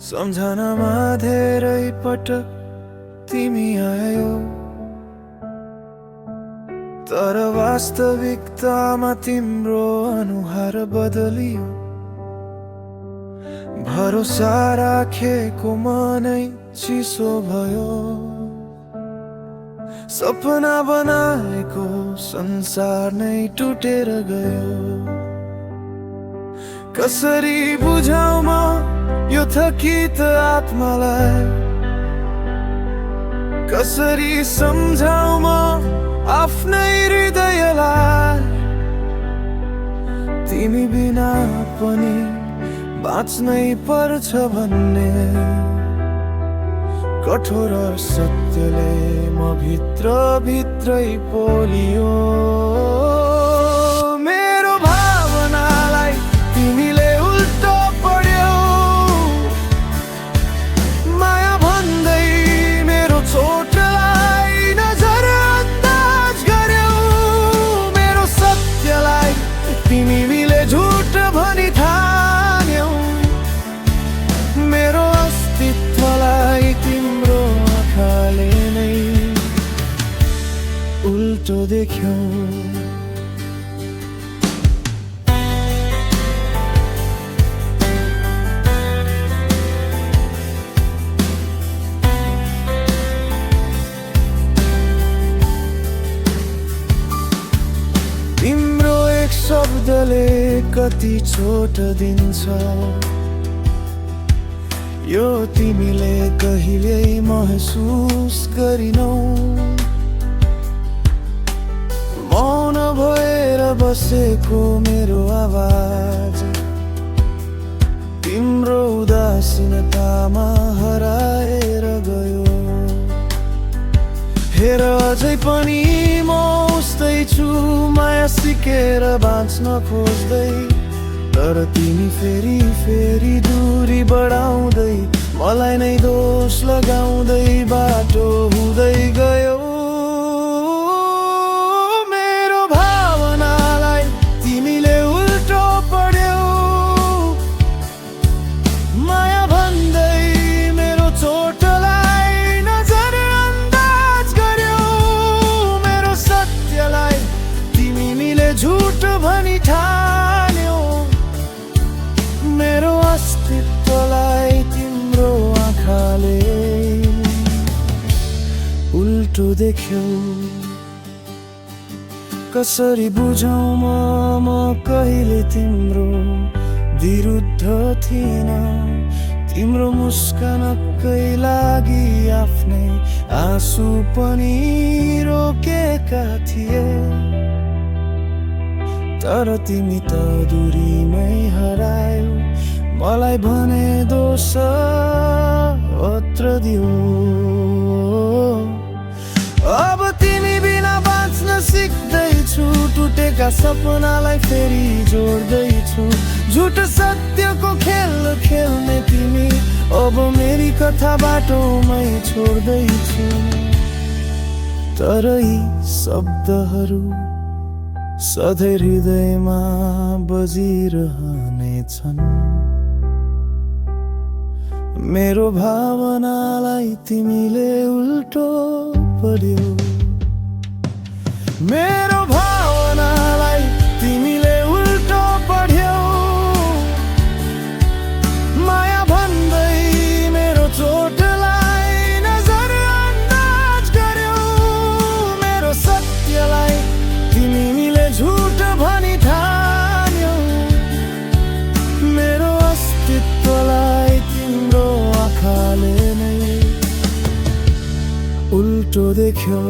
सम्झनामा धेरै पटक तिमी आयो, तर वास्तविकतामा तिम्रो अनुहार बदलियो। भरोसा राखेको मनै चिसो भयो, सपना बनाएको संसार नै टुटेर गयो। कसरी बुझाउ म यो थकित आत्मालाई, कसरी सम्झाउ म आफ्नै हृदयलाई। तिमी बिना पनि बाँच्नै पर्छ भन्ने कठोर सत्यले म भित्र भित्रै पोलियो। मेरो भावनालाई तिमीले उल्टो पढ्यौ, माया भन्दै मेरो चोटलाई नजरअन्दाज गर्यौ। मेरो सत्यलाई तिमीले झुट भनी ठान्यौ, मेरो अस्तित्वलाई तिम्रो आँखाले नै उल्टो देख्यौ। तिम्रो एक शब्दले कति चोट दिन्छ, यो तिमीले कहिल्यै महसुस गरिनौ। मौन भएर बसेको मेरो आवाज तिम्रो उदासीनतामा हराएर गयो। हेर अझै पनि म उस्तै छु, माया सिकेर बाँच्न खोज्दै, तर तिमी फेरि फेरि दूरी बढाउँदै मलाई नै दोष लगाउँदै बाटो हुँदै गयो। मेरो भावनालाई तिमीले उल्टो पढ्यौ, माया भन्दै मेरो चोटलाई नजरअन्दाज गर्यौ। मेरो सत्यलाई तिमीले झुट भनी ठान्यौ, मेरो अस्तित्वलाई तिम्रो आँखाले उल्टो देख्यौ। कसरी बुझाउ म कहिले तिम्रो विरुद्ध थिएन। तिम्रो मुस्कानकै लागि आफ्नै आँसु पनि रोकेका थिए, तर तिमी त दूरीमै हरायौ। मलाई भने दोष अत्र दियो। अब तिमी बिना बाँच्न सिक्दैछु, टुटेका सपनालाई फेरि जोड्दैछु। झुट सत्यको खेल खेल्ने तिमी अब मेरी कथा बाटोमै छोड्दैछु। तर यी शब्दहरू सधैँ हृदयमा बजिरहनेछन्। मेरो भावनालाई तिमीले उल्टो पढ्यौ, मेरो भावनालाई तिमीले उल्टो पढ्यौ। माया भन्दै मेरो चोटलाई नजरअन्दाज गर्यौ। मेरो सत्यलाई तिमीले झुट भनी ठान्यौ, मेरो अस्तित्वलाई तिम्रो आँखाले नै उल्टो देख्यौ।